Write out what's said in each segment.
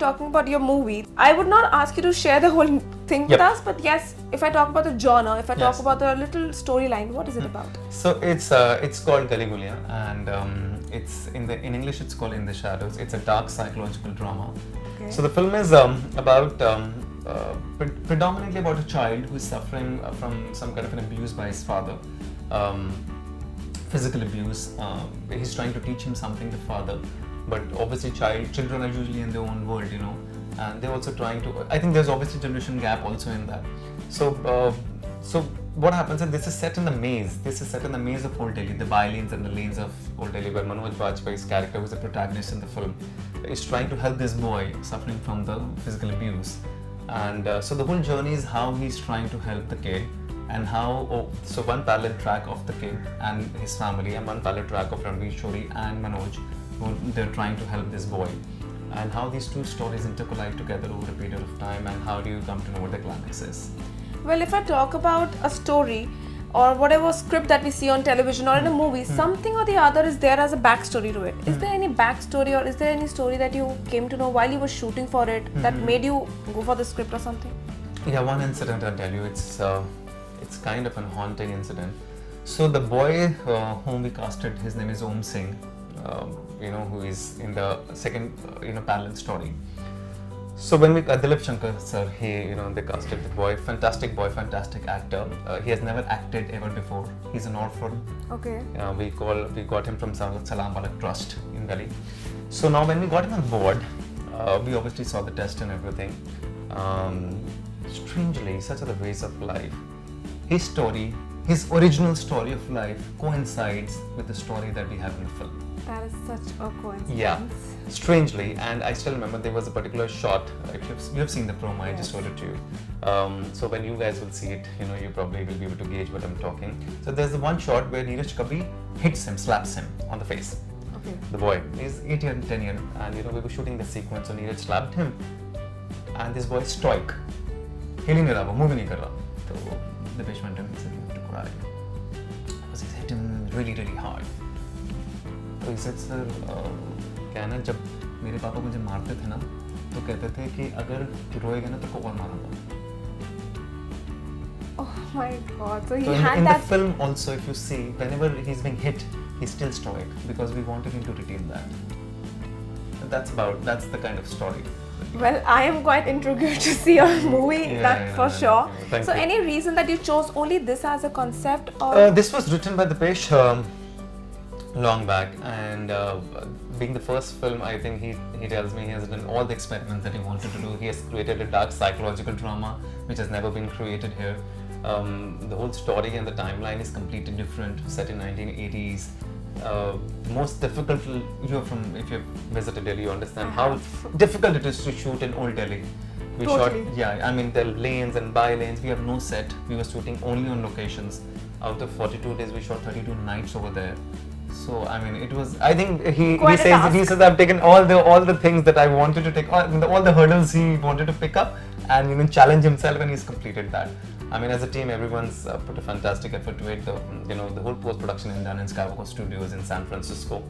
talking about your movie, I would not ask you to share the whole thing with us, but yes, if I talk about the genre, if I talk about the little storyline, what is it about? So it's called Gali Gulieiyan, and it's in English it's called In the Shadows. It's a dark psychological drama. Okay. So the film is about predominantly about a child who is suffering from some kind of an abuse by his father. Physical abuse. He's trying to teach him something, the father, but obviously children are usually in their own world, you know, and they're also trying to, I think there's obviously generation gap also in that. So so what happens is this is set in the maze. This is set in the maze of Old Delhi, the by-lanes and the lanes of Old Delhi, where Manoj Bajpayee's character, who's the protagonist in the film, is trying to help this boy suffering from the physical abuse. And so the whole journey is how he's trying to help the kid, and how, so one parallel track of the kid and his family, and one parallel track of Ranveer Shori and Manoj, who they're trying to help this boy, and how these two stories intercollide together over a period of time, and how do you come to know what the climax is. Well, if I talk about a story or whatever script that we see on television or in a movie, something or the other is there as a backstory to it. Is there any backstory, or is there any story that you came to know while you were shooting for it that made you go for the script or something? Yeah, one incident I'll tell you. It's kind of an haunting incident. So the boy whom we casted, his name is Om Singh, you know, who is in the second parallel story. So when we Dilip Shankar sir, they casted the boy, fantastic actor. He has never acted ever before. He's an orphan. Okay. We got him from Salam Balak Trust in Delhi. So now when we got him on board, we obviously saw the test and everything. Strangely, such are the ways of life. His story, his original story of life, coincides with the story that we have in the film. That is such a coincidence. Yeah, strangely, and I still remember there was a particular shot. You have seen the promo, I just showed it to you. So when you guys will see it, you probably will be able to gauge what I'm talking. So there's the one shot where Neeraj Kabhi hits him, slaps him on the face. Okay. The boy, he's 8 years, 10 years, and we were shooting the sequence, so Neeraj slapped him, and this boy is stoic. Hill nahi raha, move nahi kar raha. So the bitch went and he said, "You have to cry," because he hit him really hard. So he said, "Sir, क्या है ना, जब मेरे पापा मुझे मारते थे ना, तो कहते थे कि अगर रोएगा ना तो को और मारूंगा." Oh my God! So he so had in that. the film also, if you see, whenever he's being hit, he's still stoic because we wanted him to retain that. And that's the kind of story. Well, I am quite intrigued to see your movie, for sure. So, any reason that you chose only this as a concept? Or? This was written by Dipesh long back, and being the first film, I think he tells me he has done all the experiments that he wanted to do. He has created a dark psychological drama which has never been created here. The whole story and the timeline is completely different, set in 1980s. Most difficult, if you've visited Delhi, you understand how difficult it is to shoot in Old Delhi. We shot, I mean, the lanes and by lanes, we have no set. We were shooting only on locations. Out of 42 days, we shot 32 nights over there. So I mean, it was. I think he says I've taken all the things that I wanted to take, all the hurdles he wanted to pick up, and challenge himself, and he's completed that. I mean, as a team, everyone's put a fantastic effort to it. The whole post-production is done in Skywalker Studios in San Francisco.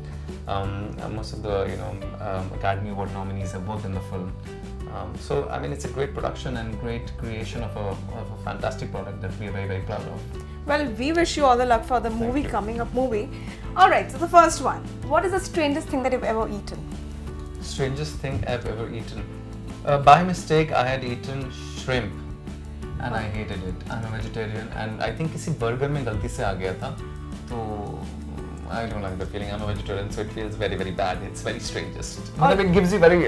Most of the Academy Award nominees have worked in the film. So I mean, it's a great production and great creation of a fantastic product that we are very proud of. Well, we wish you all the luck for the coming up movie. Alright, so the first one. What is the strangest thing that you've ever eaten? Strangest thing I've ever eaten? By mistake, I had eaten shrimp. And I hated it. I'm a vegetarian, and I think किसी burger में गलती से आ गया था, तो I don't like the feeling. I'm a vegetarian, so it feels very bad. It's very strangest. It gives you very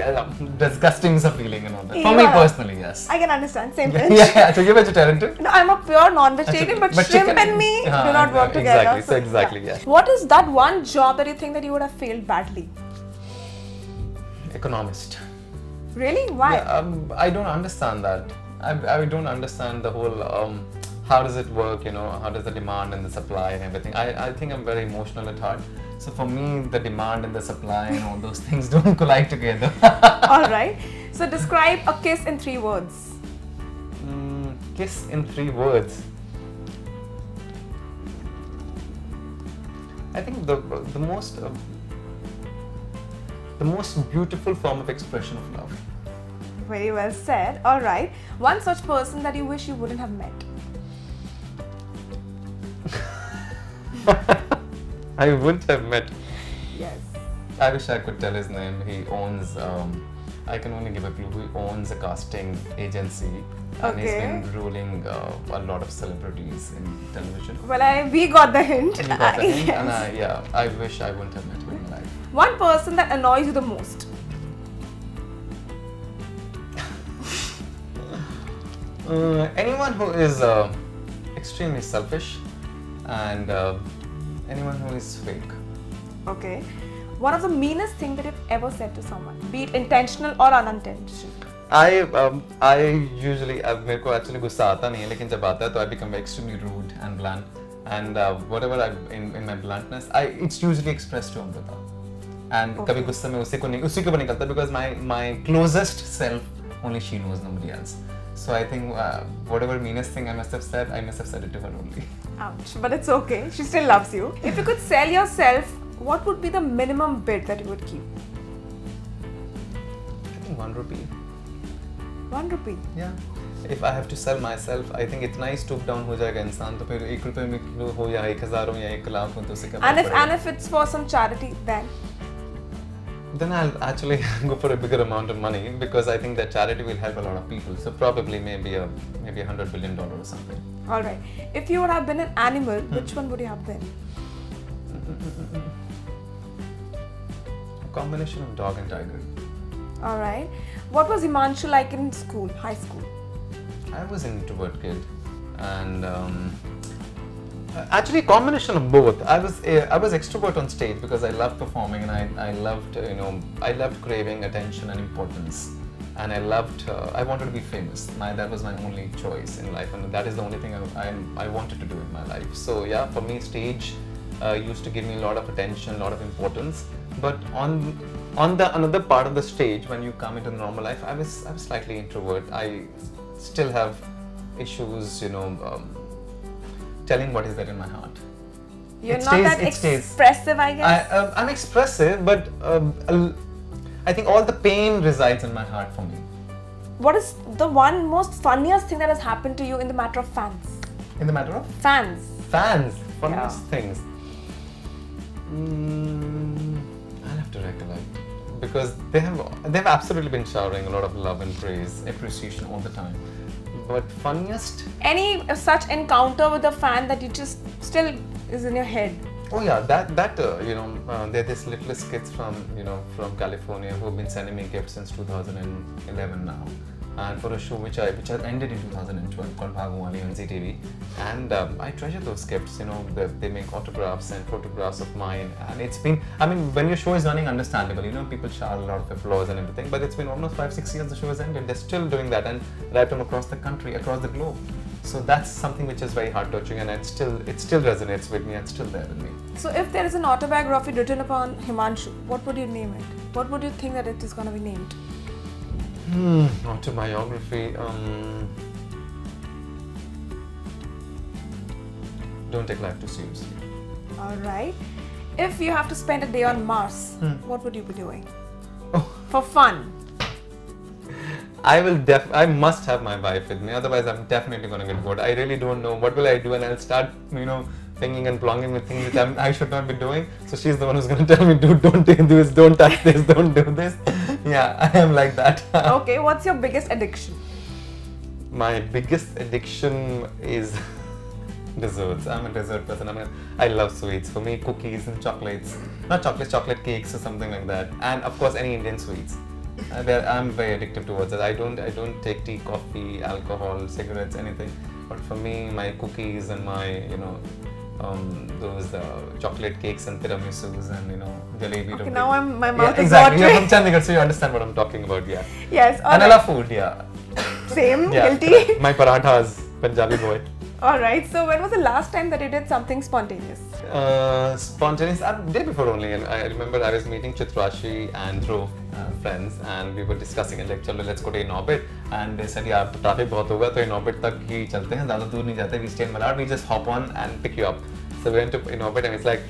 disgusting feeling and all that. For me personally, yes. I can understand. Same thing. Yeah. So you're vegetarian too? No, I'm a pure non-vegetarian, but shrimp and me do not work together. Exactly. Yeah. What is that one job that you think that you would have failed badly? Economist. Really? Why? Yeah, I don't understand that. I don't understand the whole how does it work, how does the demand and the supply and everything. I think I'm very emotional at heart. So for me, the demand and the supply and all those things don't collide together. Alright. So describe a kiss in 3 words. Kiss in 3 words. I think the most beautiful form of expression of love. Very well said. All right. One such person that you wish you wouldn't have met. I wouldn't have met. Yes. I wish I could tell his name. He owns, I can only give a clue. He owns a casting agency and he's been ruling a lot of celebrities in television. Well, we got the hint. You got the hint, Yes. and I wish I wouldn't have met him in my life. One person that annoys you the most. Anyone who is extremely selfish and anyone who is fake. Okay. One of the meanest things that you've ever said to someone, be it intentional or unintentional. I usually मेरे को actually गुस्सा आता नहीं है, लेकिन जब आता है तो I become extremely rude and blunt, and whatever I in my bluntness, it's usually expressed to Amrita, and कभी गुस्से में उसी को निकलता because my closest self only she knows, nobody else. So I think whatever meanest thing I must have said it to her only. Ouch, but it's okay. She still loves you. If you could sell yourself, what would be the minimum bid that you would keep? I think 1 rupee. 1 rupee? Yeah. If I have to sell myself, I think इतना ही stoop down हो जाएगा इंसान, तो फिर 1 रुपए में kilo हो या 1000 हो या 1 लाख हो तो उसे क्या And फर्क पड़ेगा? if it's for some charity, then I'll actually go for a bigger amount of money because I think that charity will help a lot of people. So probably maybe $100 billion or something. all right. If you would have been an animal, which one would you have been? A combination of dog and tiger. All right. What was Himmanshu like in school, high school? I was an introvert kid, and actually a combination of both. I was extrovert on stage because I loved performing, and I loved I loved craving attention and importance, and I wanted to be famous. That was my only choice in life, and that is the only thing I wanted to do in my life. So yeah, for me, stage used to give me a lot of attention, a lot of importance. But on the another part of the stage, when you come into the normal life, I was slightly introvert. I still have issues, telling what is there in my heart. You're not that expressive, I guess. I'm expressive, but I think all the pain resides in my heart for me. What is the one most funniest thing that has happened to you in the matter of fans? In the matter of Fans. funniest things. I'll have to recollect, because they've absolutely been showering a lot of love and praise, appreciation all the time. But funniest? Any such encounter with a fan that you just still is in your head? Oh yeah, there are these little skits from California who have been sending me gifts since 2011 now, and for a show which ended in 2012 called Bhagwali on ZTV, and I treasure those gifts. They make autographs and photographs of mine, and it's been. I mean, when your show is running, understandable. People shower a lot of applause and everything, but it's been almost 5-6 years the show has ended. They're still doing that, and right from across the country, across the globe. So that's something which is very heart-touching, and it still resonates with me and still there with me. So if there is an autobiography written upon Himmanshu, what would you name it? What would you think that it is going to be named? Autobiography. Don't take life too seriously. All right. If you have to spend a day on Mars, what would you be doing? Oh. For fun. I must have my wife with me, otherwise I'm definitely going to get bored. I really don't know what will I do, and I'll start, thinking and plonging with things that I should not be doing. So she's the one who's going to tell me, dude, don't do this, don't touch this, don't do this. Yeah, I am like that. Okay, what's your biggest addiction? My biggest addiction is desserts. I'm a dessert person. I love sweets. For me, cookies and chocolates. Not chocolates, chocolate cakes or something like that. And of course, any Indian sweets. I'm very addictive towards it. I don't take tea, coffee, alcohol, cigarettes, anything. But for me, my cookies and my those chocolate cakes and tiramisus and jalebi. Okay, now my mouth is exactly. watering. You're from Chandigarh, so you understand what I'm talking about. Yeah. Yes. And I love food. Yeah. Same. Yeah. Guilty. My parathas, Punjabi boy. All right. So when was the last time that you did something spontaneous? Spontaneous, day before only, and I remember I was meeting Chitrashi and Dhruv, friends, and we were discussing it, like, chalo, let's go to in orbit, and they said, yeah, traffic bahut hoga, to in orbit tak hi chalte hain, zyada dur nahi jate, we stay in Malhotra, we just hop on and pick you up. So we went to in orbit, and it's like,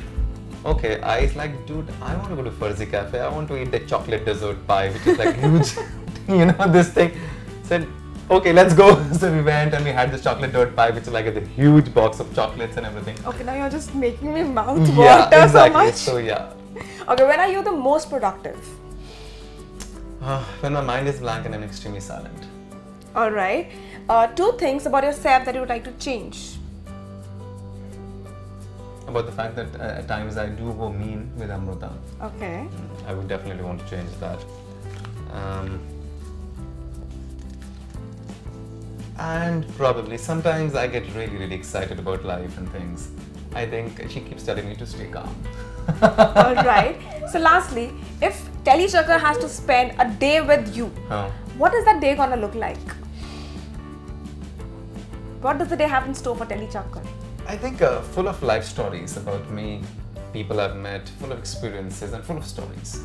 okay, I was like, dude, I want to go to Farzi Cafe, I want to eat the chocolate dessert pie, which is like huge. you know, this thing. Said, okay, let's go. So we went and we had this chocolate dirt pie, which is like a huge box of chocolates and everything. Okay, now you're just making me mouth water Yeah, so exactly. much. So yeah. Okay, when are you the most productive? When my mind is blank and I'm extremely silent. Alright. 2 things about yourself that you would like to change. About the fact that at times I do go mean with Amrita. Okay. I would definitely want to change that. And probably sometimes I get really excited about life and things. I think she keeps telling me to stay calm. Alright. So lastly, if TellyChakkar has to spend a day with you, what is that day gonna look like? What does the day have in store for TellyChakkar? I think full of life stories about me, people I've met, full of experiences and full of stories.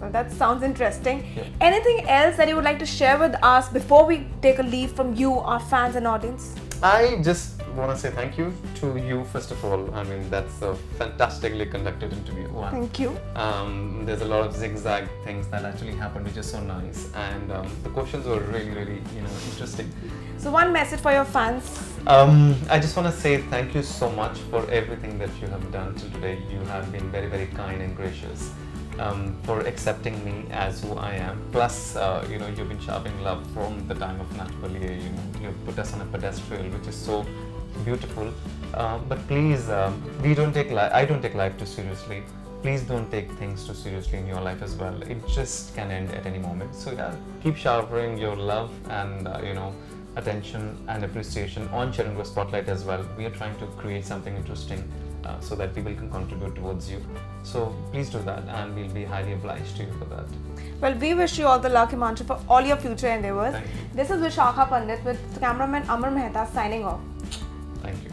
Well, that sounds interesting. Yeah. Anything else that you would like to share with us before we take a leave from you, our fans and audience? I just want to say thank you to you first of all. I mean, that's a fantastically conducted interview. One. Thank you. There's a lot of zigzag things that actually happened, which is so nice, and the questions were really interesting. So one message for your fans. I just want to say thank you so much for everything that you have done till today. You have been very kind and gracious. For accepting me as who I am. Plus, you've been showering love from the time of naturally. You've put us on a pedestal, which is so beautiful. But please, I don't take life too seriously. Please don't take things too seriously in your life as well. It just can end at any moment. So yeah, keep showering your love and attention and appreciation on Sharing Spotlight as well. We are trying to create something interesting. So that people can contribute towards you. So please do that and we'll be highly obliged to you for that. Well, we wish you all the luck, Himmanshu, for all your future endeavors. Thank you. This is Vishakha Pandit with cameraman Amar Mehta signing off. Thank you.